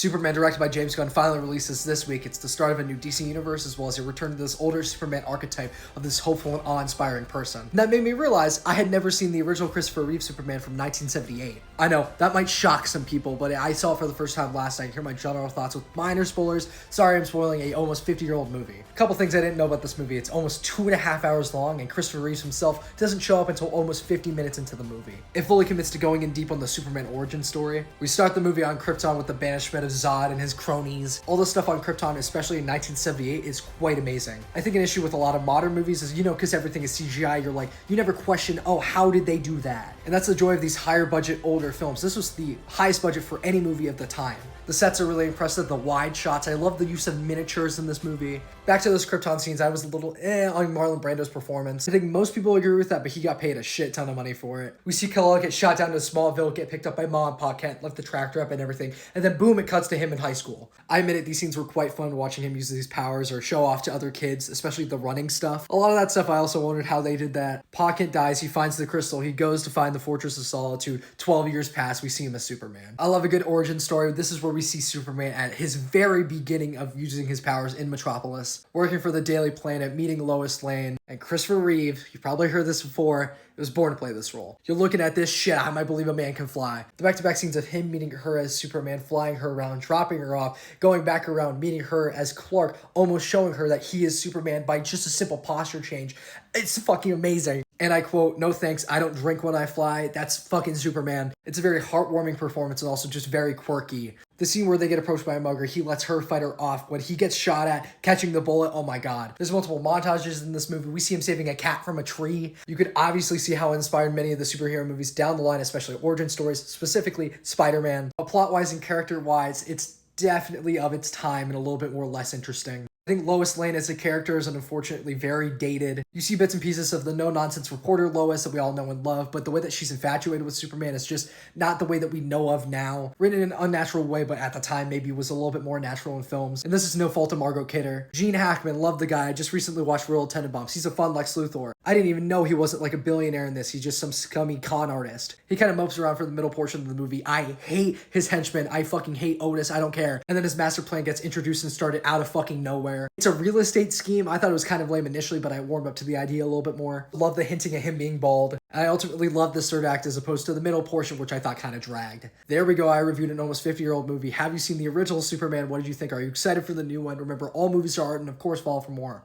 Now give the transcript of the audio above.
Superman, directed by James Gunn, finally releases this week. It's the start of a new DC universe, as well as a return to this older Superman archetype of this hopeful and awe-inspiring person. And that made me realize I had never seen the original Christopher Reeve Superman from 1978. I know, that might shock some people, but I saw it for the first time last night. Hear my general thoughts with minor spoilers. Sorry I'm spoiling a almost 50-year-old movie. A couple things I didn't know about this movie. It's almost 2.5 hours long, and Christopher Reeve himself doesn't show up until almost 50 minutes into the movie. It fully commits to going in deep on the Superman origin story. We start the movie on Krypton with the banishment of Zod and his cronies. All the stuff on Krypton, especially in 1978, is quite amazing. I think an issue with a lot of modern movies is, because everything is CGI, you're like, you never question, oh, how did they do that? And that's the joy of these higher budget, older films. This was the highest budget for any movie of the time. The sets are really impressive, the wide shots. I love the use of miniatures in this movie. Back to those Krypton scenes, I was a little on Marlon Brando's performance. I think most people agree with that, but he got paid a shit ton of money for it. We see Kal-El get shot down to Smallville, get picked up by Mom, Pa Kent, left the tractor up and everything, and then boom, it cuts to him in high school. I admit it, these scenes were quite fun watching him use these powers or show off to other kids, especially the running stuff. A lot of that stuff, I also wondered how they did that. Pa Kent dies, he finds the crystal, he goes to find the Fortress of Solitude. 12 years pass, we see him as Superman. I love a good origin story. This is where we see Superman at his very beginning of using his powers in Metropolis, working for the Daily Planet, meeting Lois Lane, and Christopher Reeve. You've probably heard this before. It was born to play this role. You're looking at this shit, I might believe a man can fly. The back-to-back scenes of him meeting her as Superman, flying her around, dropping her off, going back around, meeting her as Clark, almost showing her that he is Superman by just a simple posture change. It's fucking amazing. And I quote, "No thanks, I don't drink when I fly. That's fucking Superman." It's a very heartwarming performance and also just very quirky. The scene where they get approached by a mugger, he lets her fight her off. When he gets shot at, catching the bullet, oh my god. There's multiple montages in this movie. We see him saving a cat from a tree. You could obviously see how it inspired many of the superhero movies down the line, especially origin stories, specifically Spider-Man. Plot-wise and character-wise, it's definitely of its time and a little bit more less interesting. I think Lois Lane as a character is unfortunately very dated. You see bits and pieces of the no-nonsense reporter Lois that we all know and love, but the way that she's infatuated with Superman is just not the way that we know of now. Written in an unnatural way, but at the time maybe was a little bit more natural in films. And this is no fault of Margot Kidder. Gene Hackman, love the guy. I just recently watched Royal Tenenbaums. He's a fun Lex Luthor. I didn't even know he wasn't like a billionaire in this. He's just some scummy con artist. He kind of mopes around for the middle portion of the movie. I hate his henchmen. I fucking hate Otis. I don't care. And then his master plan gets introduced and started out of fucking nowhere. It's a real estate scheme. I thought it was kind of lame initially, but I warmed up to the idea a little bit more. Love the hinting at him being bald. I ultimately love this third act as opposed to the middle portion, which I thought kind of dragged. There we go. I reviewed an almost 50-year-old movie. Have you seen the original Superman? What did you think? Are you excited for the new one? Remember, all movies are art, and of course, follow for more.